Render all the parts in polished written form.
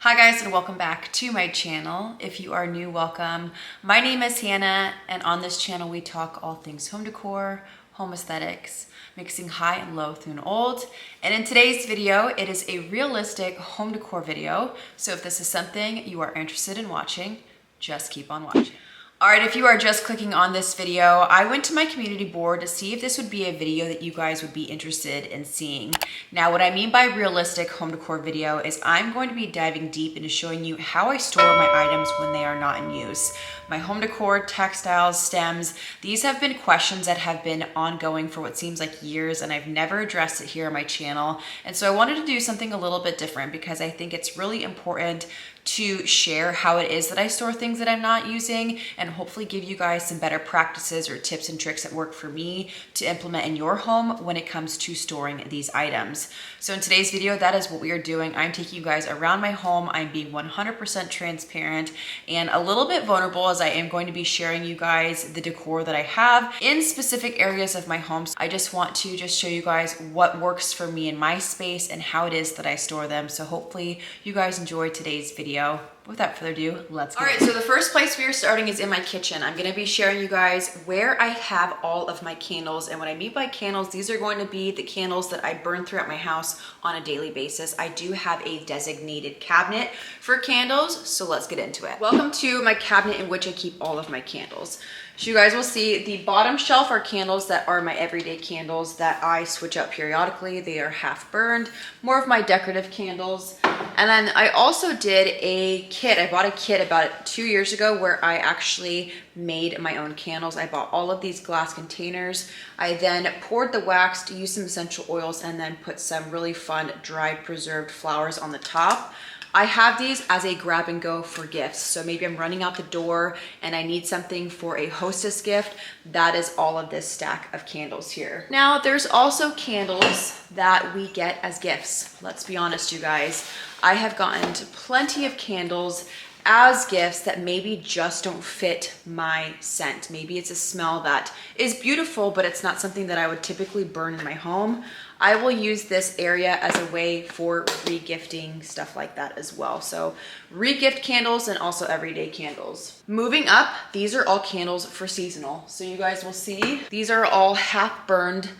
Hi guys, and welcome back to my channel. If you are new, welcome. My name is Hannah, and on this channel we talk all things home decor, home aesthetics, mixing high and low through and old. And in today's video, it is a realistic home decor video. So if this is something you are interested in watching, just keep on watching. All right, if you are just clicking on this video, I went to my community board to see if this would be a video that you guys would be interested in seeing. Now, what I mean by realistic home decor video is I'm going to be diving deep into showing you how I store my items when they are not in use. My home decor, textiles, stems, these have been questions that have been ongoing for what seems like years, and I've never addressed it here on my channel. And so I wanted to do something a little bit different because I think it's really important to share how it is that I store things that I'm not using and hopefully give you guys some better practices or tips and tricks that work for me to implement in your home when it comes to storing these items. So in today's video, that is what we are doing. I'm taking you guys around my home. I'm being 100% transparent and a little bit vulnerable as I am going to be sharing you guys the decor that I have in specific areas of my home. I just want to show you guys what works for me in my space and how it is that I store them. So hopefully you guys enjoy today's video. Without further ado, let's get it. So the first place we are starting is in my kitchen. I'm gonna be sharing you guys where I have all of my candles. And what I mean by candles, these are going to be the candles that I burn throughout my house on a daily basis. I do have a designated cabinet for candles, so let's get into it. Welcome to my cabinet in which I keep all of my candles. So you guys will see the bottom shelf are candles that are my everyday candles that I switch out periodically. They are half burned, more of my decorative candles. And then I also did a kit. I bought a kit about 2 years ago where I actually made my own candles. I bought all of these glass containers. I then poured the wax, used some essential oils, and then put some really fun dried preserved flowers on the top. I have these as a grab and go for gifts. So maybe I'm running out the door and I need something for a hostess gift. That is all of this stack of candles here. Now there's also candles that we get as gifts. Let's be honest, you guys. I have gotten plenty of candles as gifts that maybe just don't fit my scent. Maybe it's a smell that is beautiful, but it's not something that I would typically burn in my home. I will use this area as a way for re-gifting stuff like that as well. So re-gift candles and also everyday candles. Moving up, these are all candles for seasonal. So you guys will see, these are all half burned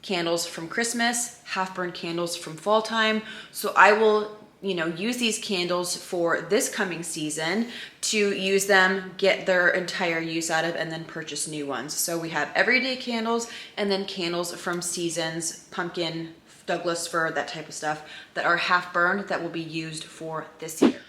candles from Christmas, half burned candles from fall time. So I will use these candles for this coming season to use them, get their entire use out of, and then purchase new ones. So we have everyday candles and then candles from seasons, pumpkin, Douglas fir, that type of stuff that are half burned that will be used for this year.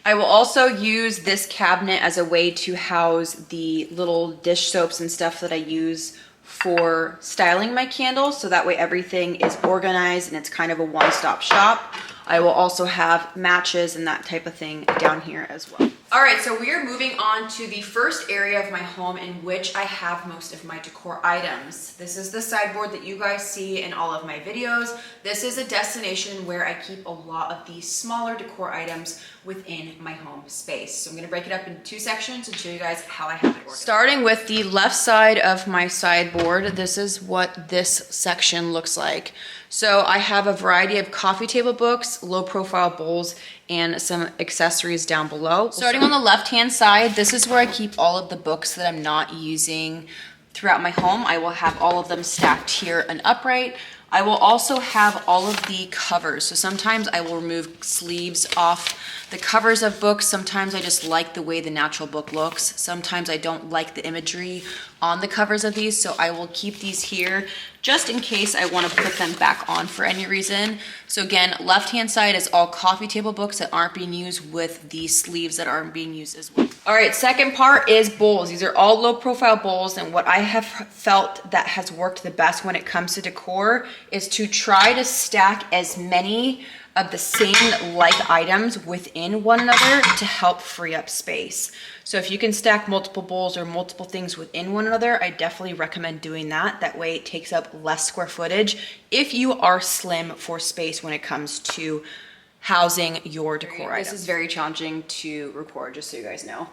I will also use this cabinet as a way to house the little dish soaps and stuff that I use for styling my candles. So that way everything is organized and it's kind of a one-stop shop. I will also have matches and that type of thing down here as well. All right, so we are moving on to the first area of my home in which I have most of my decor items. This is the sideboard that you guys see in all of my videos. This is a destination where I keep a lot of these smaller decor items within my home space. So I'm gonna break it up into two sections and show you guys how I have it organized. Starting with the left side of my sideboard, this is what this section looks like. So I have a variety of coffee table books, low profile bowls, and some accessories down below. Starting on the left-hand side, this is where I keep all of the books that I'm not using throughout my home. I will have all of them stacked here and upright. I will also have all of the covers. So sometimes I will remove sleeves off the covers of books. Sometimes I just like the way the natural book looks. Sometimes I don't like the imagery on the covers of these, so I will keep these here just in case I want to put them back on for any reason. So again, left-hand side is all coffee table books that aren't being used with the sleeves that aren't being used as well. All right, second part is bowls. These are all low-profile bowls, and what I have felt that has worked the best when it comes to decor is to try to stack as many of the same like items within one another to help free up space. So if you can stack multiple bowls or multiple things within one another, I definitely recommend doing that. That way it takes up less square footage if you are slim for space when it comes to housing your decor items. This is very challenging to record, just so you guys know.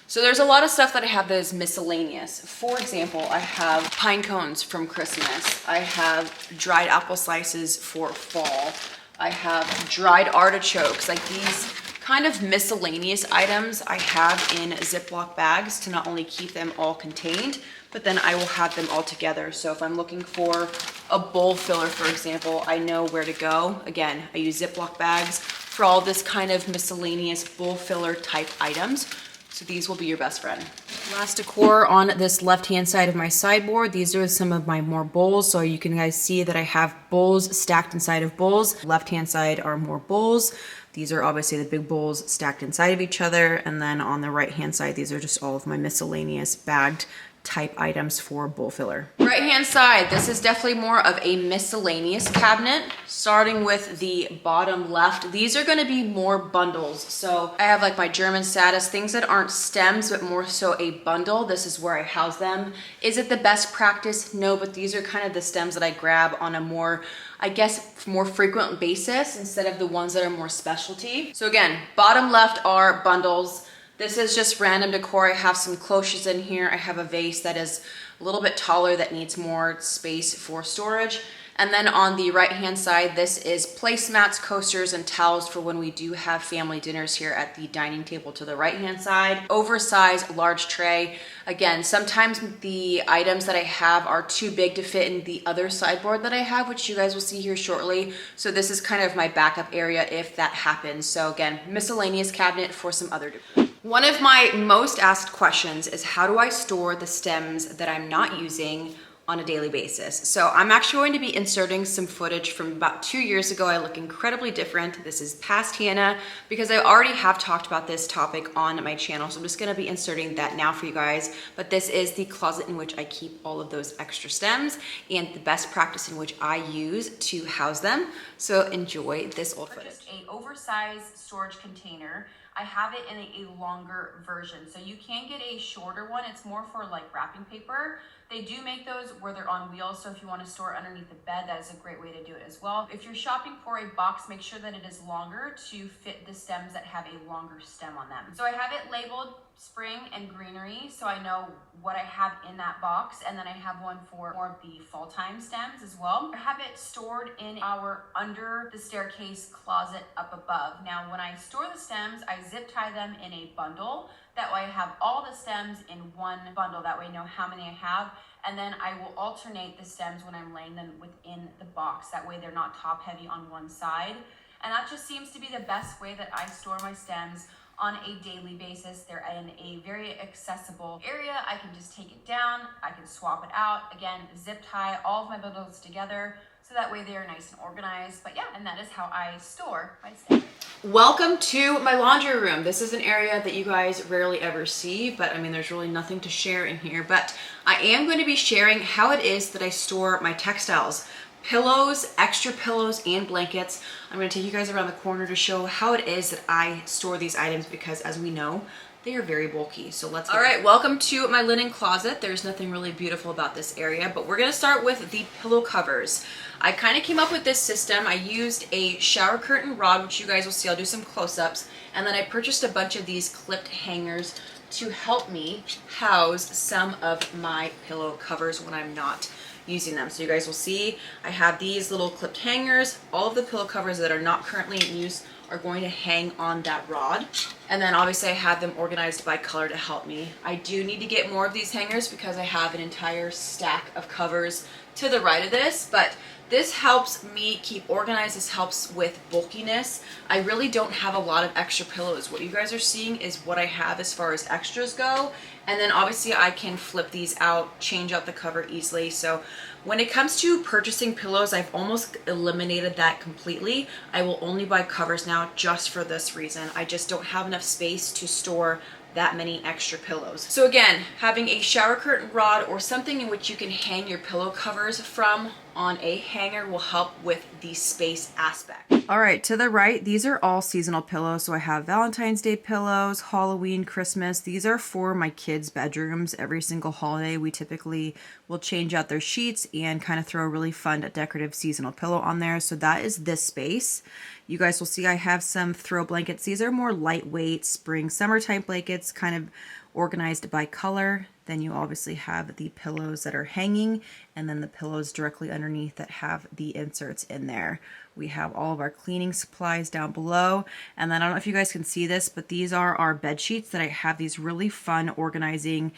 So there's a lot of stuff that I have that is miscellaneous. For example, I have pine cones from Christmas. I have dried apple slices for fall. I have dried artichokes. Like these kind of miscellaneous items I have in Ziploc bags to not only keep them all contained, but then I will have them all together. So if I'm looking for a bowl filler, for example, I know where to go. Again, I use Ziploc bags for all this kind of miscellaneous bowl filler type items. So these will be your best friend. Last decor on this left-hand side of my sideboard. These are some of my more bowls. So you can guys see that I have bowls stacked inside of bowls. Left-hand side are more bowls. These are obviously the big bowls stacked inside of each other. And then on the right-hand side, these are just all of my miscellaneous bagged type items for bowl filler. Right hand side, this is definitely more of a miscellaneous cabinet. Starting with the bottom left, these are going to be more bundles. So I have like my German status, things that aren't stems but more so a bundle. This is where I house them. Is it the best practice? No, but these are kind of the stems that I grab on a more, I guess, more frequent basis instead of the ones that are more specialty. So again, bottom left are bundles. This is just random decor. I have some cloches in here. I have a vase that is a little bit taller that needs more space for storage. And then on the right-hand side, this is placemats, coasters, and towels for when we do have family dinners here at the dining table to the right-hand side. Oversized large tray. Again, sometimes the items that I have are too big to fit in the other sideboard that I have, which you guys will see here shortly. So this is kind of my backup area if that happens. So again, miscellaneous cabinet for some other decor. One of my most asked questions is how do I store the stems that I'm not using on a daily basis? So I'm actually going to be inserting some footage from about 2 years ago. I look incredibly different. This is past Hannah because I already have talked about this topic on my channel. So I'm just gonna be inserting that now for you guys. But this is the closet in which I keep all of those extra stems and the best practice in which I use to house them. So enjoy this old footage. An oversized storage container. I have it in a longer version. So you can get a shorter one. It's more for like wrapping paper. They do make those where they're on wheels. So if you want to store underneath the bed, that is a great way to do it as well. If you're shopping for a box, make sure that it is longer to fit the stems that have a longer stem on them. So I have it labeled spring and greenery, so I know what I have in that box, and then I have one for more of the fall time stems as well. I have it stored in our under the staircase closet up above. Now when I store the stems, I zip tie them in a bundle. That way I have all the stems in one bundle. That way I know how many I have. And then I will alternate the stems when I'm laying them within the box. That way they're not top heavy on one side. And that just seems to be the best way that I store my stems on a daily basis. They're in a very accessible area. I can just take it down. I can swap it out. Again, zip tie all of my bundles together. So that way they are nice and organized. But yeah, and that is how I store my stems. Welcome to my laundry room. This is an area that you guys rarely ever see, but I mean, there's really nothing to share in here, but I am going to be sharing how it is that I store my textiles, pillows, extra pillows, and blankets. I'm going to take you guys around the corner to show how it is that I store these items because as we know, they are very bulky. So let's go. All right, welcome to my linen closet. There's nothing really beautiful about this area, but we're gonna start with the pillow covers. I kind of came up with this system. I used a shower curtain rod, which you guys will see. I'll do some close-ups. And then I purchased a bunch of these clipped hangers to help me house some of my pillow covers when I'm not using them. So you guys will see I have these little clipped hangers. All of the pillow covers that are not currently in use are going to hang on that rod. And then obviously I have them organized by color to help me. I do need to get more of these hangers because I have an entire stack of covers to the right of this, but this helps me keep organized. This helps with bulkiness. I really don't have a lot of extra pillows. What you guys are seeing is what I have as far as extras go. And then obviously I can flip these out, change out the cover easily. So when it comes to purchasing pillows, I've almost eliminated that completely. I will only buy covers now just for this reason. I just don't have enough space to store that many extra pillows. So again, having a shower curtain rod or something in which you can hang your pillow covers from on a hanger will help with the space aspect. All right, to the right, these are all seasonal pillows. So I have Valentine's Day pillows, Halloween, Christmas. These are for my kids' bedrooms. Every single holiday, we typically will change out their sheets and kind of throw a really fun decorative seasonal pillow on there. So that is this space. You guys will see I have some throw blankets. These are more lightweight spring, summertime blankets, kind of organized by color. Then you obviously have the pillows that are hanging and then the pillows directly underneath that have the inserts in there We have all of our cleaning supplies down below. And then I don't know if you guys can see this, but these are our bed sheets that I have these really fun organizing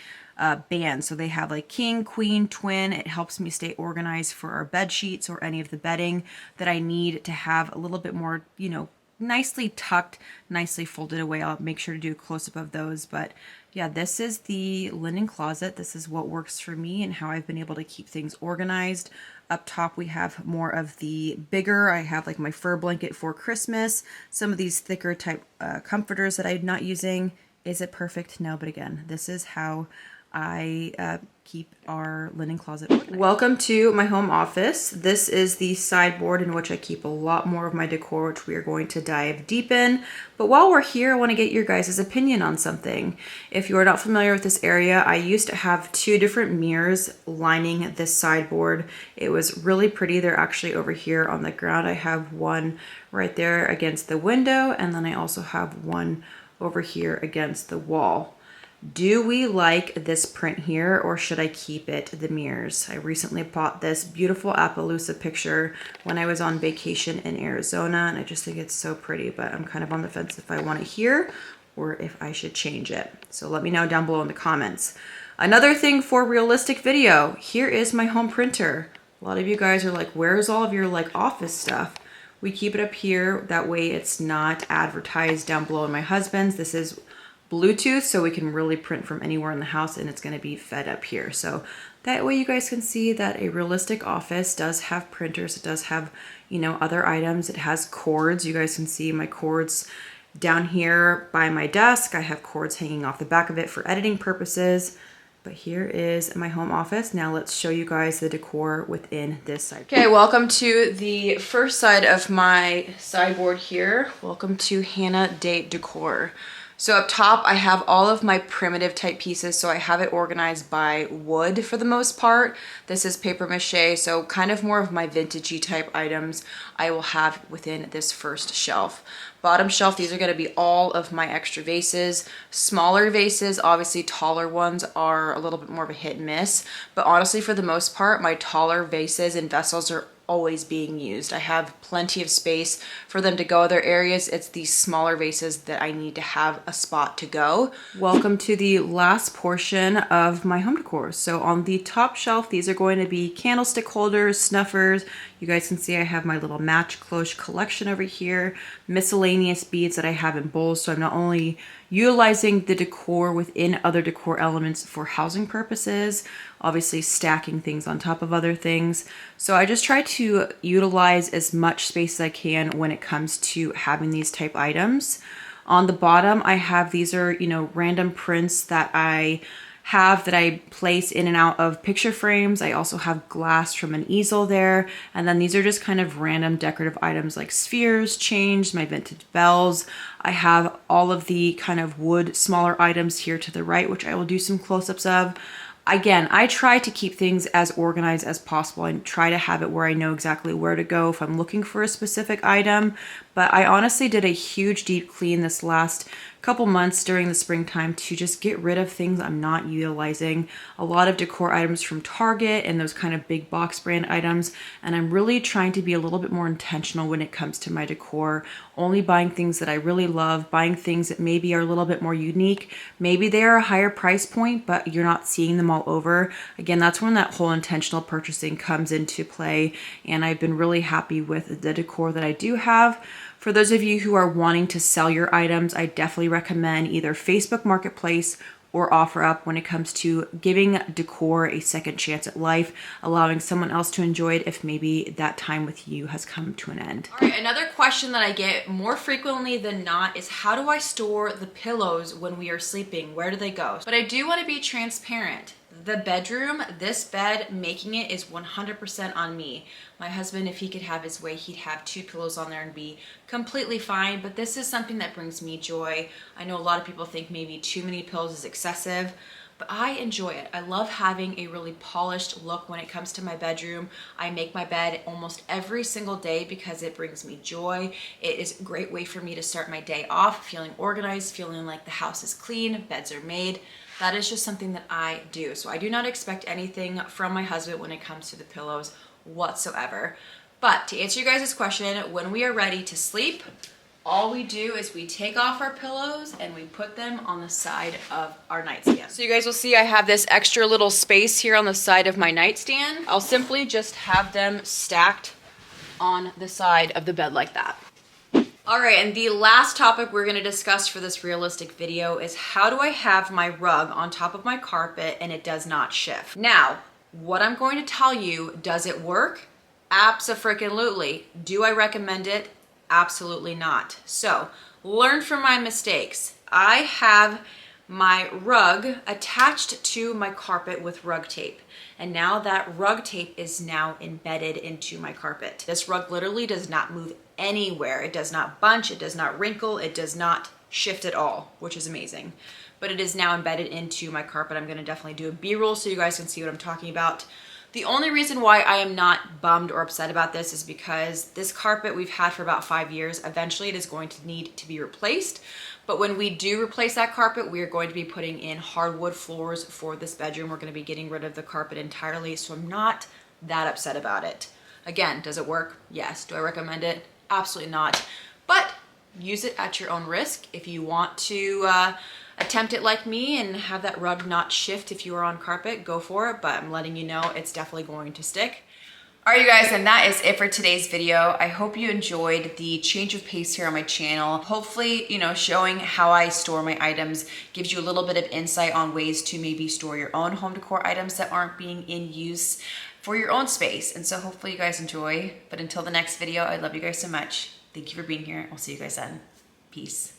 bands. So they have like king, queen, twin. It helps me stay organized for our bed sheets or any of the bedding that I need to have a little bit more, you know, nicely tucked, nicely folded away. I'll make sure to do a close-up of those. But yeah, this is the linen closet. This is what works for me and how I've been able to keep things organized. Up top, we have more of the bigger. I have like my fur blanket for Christmas. Some of these thicker type comforters that I'm not using. Is it perfect? No, but again, this is how I keep our linen closet organized. Welcome to my home office. This is the sideboard in which I keep a lot more of my decor, which we are going to dive deep in. But while we're here, I want to get your guys' opinion on something. If you are not familiar with this area, I used to have two different mirrors lining this sideboard. It was really pretty. They're actually over here on the ground. I have one right there against the window, and then I also have one over here against the wall. Do we like this print here, or should I keep it, the mirrors? I recently bought this beautiful Appaloosa picture when I was on vacation in Arizona, and I just think it's so pretty, but I'm kind of on the fence if I want it here or if I should change it. So let me know down below in the comments. Another thing for realistic video, here is my home printer. A lot of you guys are like, where's all of your like office stuff? We keep it up here. That way it's not advertised down below in my husband's. This is Bluetooth, so we can really print from anywhere in the house, and it's going to be fed up here. So that way you guys can see that a realistic office does have printers. It does have, you know, other items. It has cords. You guys can see my cords down here by my desk. I have cords hanging off the back of it for editing purposes. But here is my home office. Now let's show you guys the decor within this side. Okay, welcome to the first side of my sideboard here. Welcome to Hannah Date Decor. So up top, I have all of my primitive type pieces. So I have it organized by wood for the most part. This is paper mache, so kind of more of my vintagey type items I will have within this first shelf. Bottom shelf, these are gonna be all of my extra vases. Smaller vases, obviously taller ones are a little bit more of a hit and miss, but honestly for the most part, my taller vases and vessels are always being used. I have plenty of space for them to go other areas. It's these smaller vases that I need to have a spot to go. Welcome to the last portion of my home decor. So on the top shelf, these are going to be candlestick holders, snuffers. You guys can see I have my little match cloche collection over here, miscellaneous beads that I have in bowls. So I'm not only utilizing the decor within other decor elements for housing purposes, obviously stacking things on top of other things. So I just try to utilize as much space as I can when it comes to having these type items. On the bottom, I have, these are, you know, random prints that I have that I place in and out of picture frames. I also have glass from an easel there. And then these are just kind of random decorative items like spheres, chains, my vintage bells. I have all of the kind of wood smaller items here to the right, which I will do some close-ups of. Again, I try to keep things as organized as possible and try to have it where I know exactly where to go if I'm looking for a specific item. But I honestly did a huge deep clean this last couple months during the springtime to just get rid of things I'm not utilizing. A lot of decor items from Target and those kind of big box brand items. And I'm really trying to be a little bit more intentional when it comes to my decor. Only buying things that I really love, buying things that maybe are a little bit more unique. Maybe they are a higher price point, but you're not seeing them all over. Again, that's when that whole intentional purchasing comes into play. And I've been really happy with the decor that I do have. For those of you who are wanting to sell your items, I definitely recommend either Facebook Marketplace or OfferUp when it comes to giving decor a second chance at life, allowing someone else to enjoy it if maybe that time with you has come to an end. All right, another question that I get more frequently than not is how do I store the pillows when we are sleeping? Where do they go? But I do want to be transparent. The bedroom, this bed, making it is 100% on me. My husband, if he could have his way, he'd have 2 pillows on there and be completely fine, but this is something that brings me joy. I know a lot of people think maybe too many pillows is excessive, but I enjoy it. I love having a really polished look when it comes to my bedroom. I make my bed almost every single day because it brings me joy. It is a great way for me to start my day off feeling organized, feeling like the house is clean, beds are made. That is just something that I do. So I do not expect anything from my husband when it comes to the pillows whatsoever. But to answer you guys' question, when we are ready to sleep, all we do is we take off our pillows and we put them on the side of our nightstand. So you guys will see I have this extra little space here on the side of my nightstand. I'll simply just have them stacked on the side of the bed like that. All right, and the last topic we're gonna discuss for this realistic video is how do I have my rug on top of my carpet and it does not shift? Now, what I'm going to tell you, does it work? Abso-freaking-lutely. Do I recommend it? Absolutely not. So, learn from my mistakes. I have my rug attached to my carpet with rug tape. And now that rug tape is now embedded into my carpet. This rug literally does not move anywhere. It does not bunch, it does not wrinkle, it does not shift at all, which is amazing. But it is now embedded into my carpet. I'm gonna definitely do a B-roll so you guys can see what I'm talking about. The only reason why I am not bummed or upset about this is because this carpet we've had for about 5 years. Eventually it is going to need to be replaced. But when we do replace that carpet, we are going to be putting in hardwood floors for this bedroom. We're going to be getting rid of the carpet entirely. So I'm not that upset about it. Again, does it work? Yes. Do I recommend it? Absolutely not. But use it at your own risk. If you want to attempt it like me and have that rug not shift if you are on carpet, go for it, but I'm letting you know it's definitely going to stick. All right, you guys, and that is it for today's video. I hope you enjoyed the change of pace here on my channel. Hopefully, showing how I store my items gives you a little bit of insight on ways to maybe store your own home decor items that aren't being in use for your own space. And so hopefully you guys enjoy. But until the next video, I love you guys so much. Thank you for being here. I'll see you guys then. Peace.